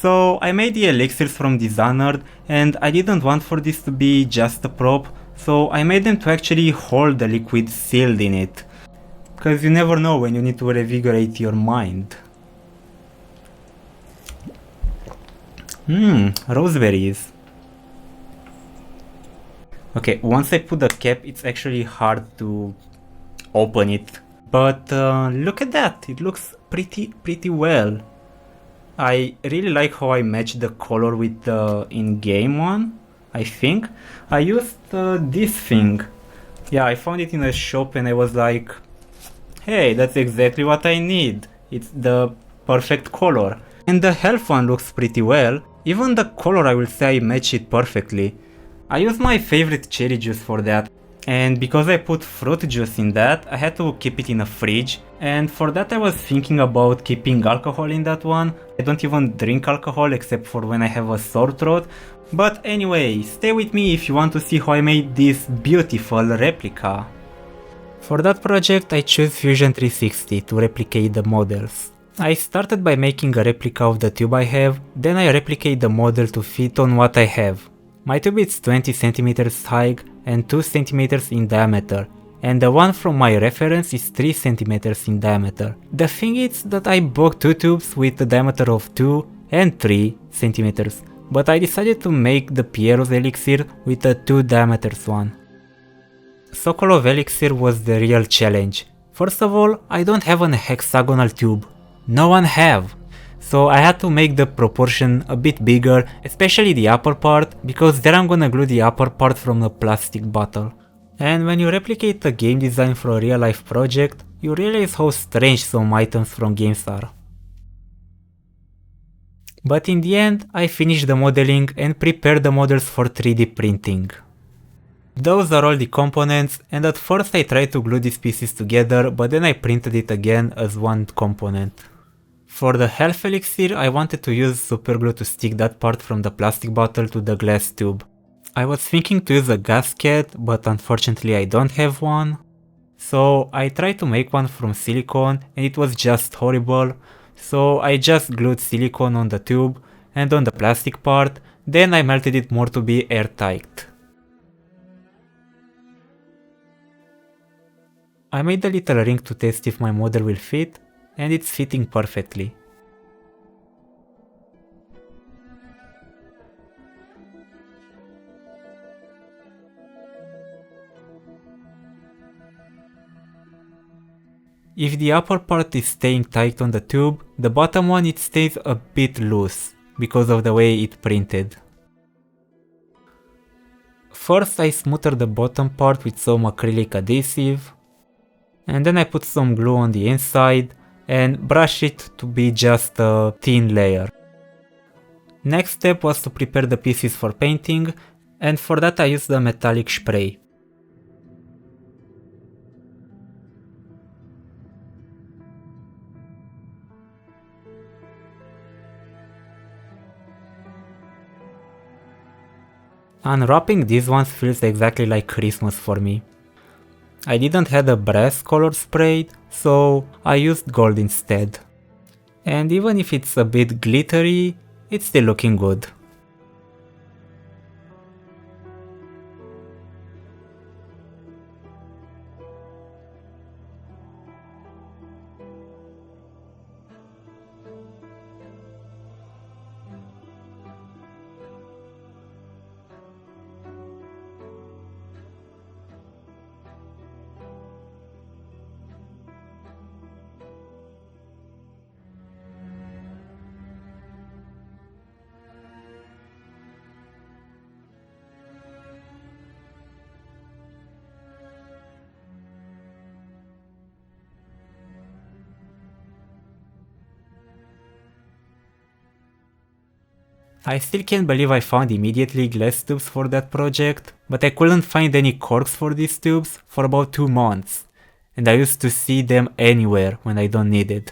So I made the elixirs from Dishonored, and I didn't want for this to be just a prop, so I made them to actually hold the liquid sealed in it. Cause you never know when you need to revigorate your mind. Roseberries. Okay, once I put the cap, it's actually hard to open it. But look at that, it looks pretty well. I really like how I matched the color with the in-game one, I think. I used this thing. Yeah, I found it in a shop and I was like, hey, that's exactly what I need. It's the perfect color. And the health one looks pretty well. Even the color, I will say I match it perfectly. I used my favorite cherry juice for that. And because I put fruit juice in that, I had to keep it in a fridge. And for that I was thinking about keeping alcohol in that one. I don't even drink alcohol except for when I have a sore throat. But anyway, stay with me if you want to see how I made this beautiful replica. For that project I chose Fusion 360 to replicate the models. I started by making a replica of the tube I have, then I replicate the model to fit on what I have. My tube is 20 cm high and 2 cm in diameter, and the one from my reference is 3 cm in diameter. The thing is that I bought two tubes with a diameter of 2 and 3 cm, but I decided to make the Piero's elixir with a 2 diameters one. Sokolov elixir was the real challenge. First of all, I don't have an hexagonal tube. No one have. So I had to make the proportion a bit bigger, especially the upper part, because there I'm gonna glue the upper part from a plastic bottle. And when you replicate a game design for a real life project, you realize how strange some items from games are. But in the end, I finished the modeling and prepared the models for 3D printing. Those are all the components, and at first I tried to glue these pieces together, but then I printed it again as one component. For the health elixir, I wanted to use superglue to stick that part from the plastic bottle to the glass tube. I was thinking to use a gasket, but unfortunately I don't have one. So I tried to make one from silicone and it was just horrible. So I just glued silicone on the tube and on the plastic part, then I melted it more to be airtight. I made a little ring to test if my model will fit, and it's fitting perfectly. If the upper part is staying tight on the tube, the bottom one it stays a bit loose, because of the way it printed. First I smoothed the bottom part with some acrylic adhesive, and then I put some glue on the inside and brush it to be just a thin layer. Next step was to prepare the pieces for painting, and for that I used the metallic spray. Unwrapping these ones feels exactly like Christmas for me. I didn't have a brass color sprayed, so I used gold instead. And even if it's a bit glittery, it's still looking good. I still can't believe I found immediately glass tubes for that project, but I couldn't find any corks for these tubes for about 2 months, and I used to see them anywhere when I don't need it.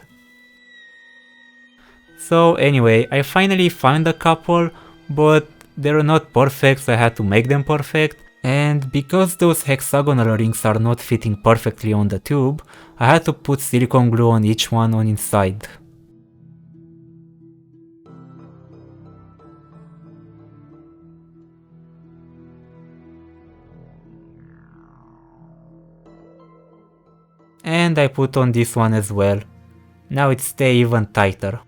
So anyway, I finally found a couple, but they were not perfect, so I had to make them perfect, and because those hexagonal rings are not fitting perfectly on the tube, I had to put silicone glue on each one on inside. And I put on this one as well. Now it stays even tighter.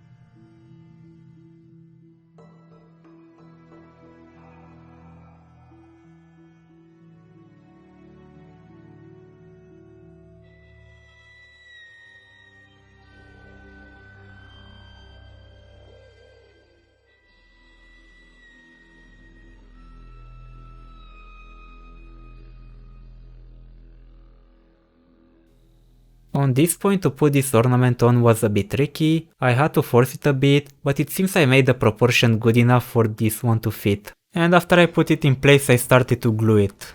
On this point, to put this ornament on was a bit tricky. I had to force it a bit, but it seems I made the proportion good enough for this one to fit. And after I put it in place, I started to glue it.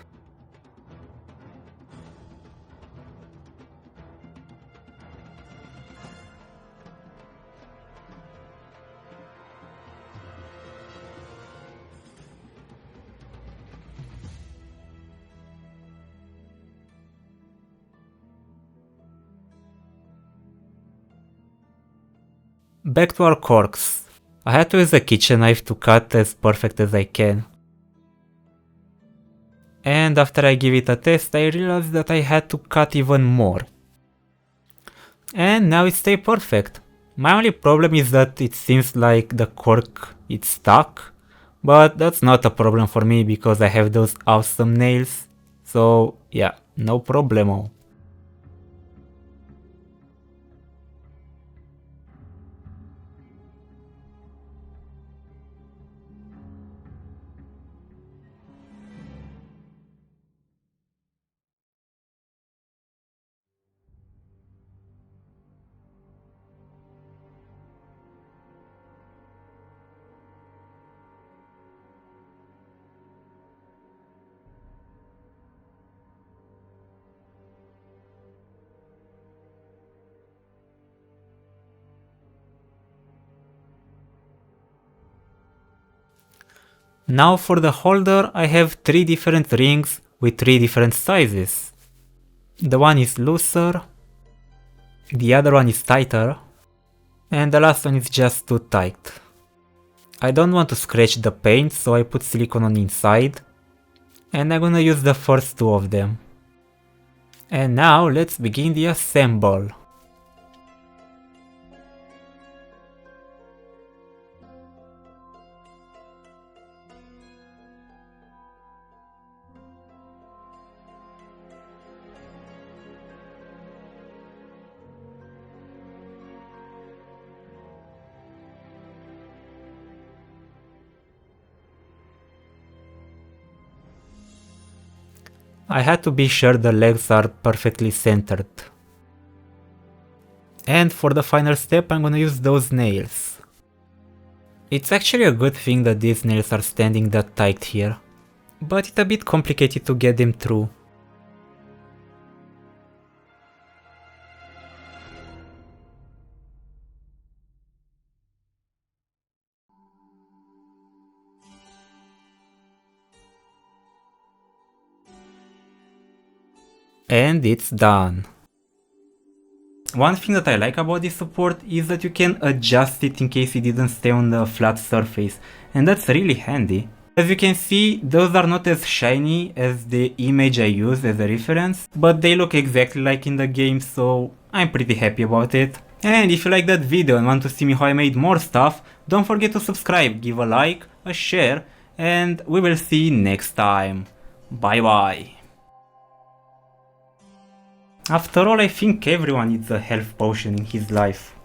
Back to our corks. I had to use a kitchen knife to cut as perfect as I can. And after I give it a test, I realized that I had to cut even more. And now it stays perfect. My only problem is that it seems like the cork is stuck, but that's not a problem for me because I have those awesome nails. So yeah, no problemo. Now for the holder, I have 3 different rings with 3 different sizes. The one is looser, the other one is tighter, and the last one is just too tight. I don't want to scratch the paint, so I put silicone on inside, and I'm gonna use the first 2 of them. And now let's begin the assemble. I had to be sure the legs are perfectly centered. And for the final step, I'm gonna use those nails. It's actually a good thing that these nails are standing that tight here, but it's a bit complicated to get them through. And it's done. One thing that I like about this support is that you can adjust it in case it didn't stay on the flat surface, and that's really handy. As you can see, those are not as shiny as the image I use as a reference, but they look exactly like in the game, so I'm pretty happy about it. And if you like that video and want to see me how I made more stuff, don't forget to subscribe, give a like, a share, and we will see you next time. Bye bye. After all, I think everyone needs a health potion in his life.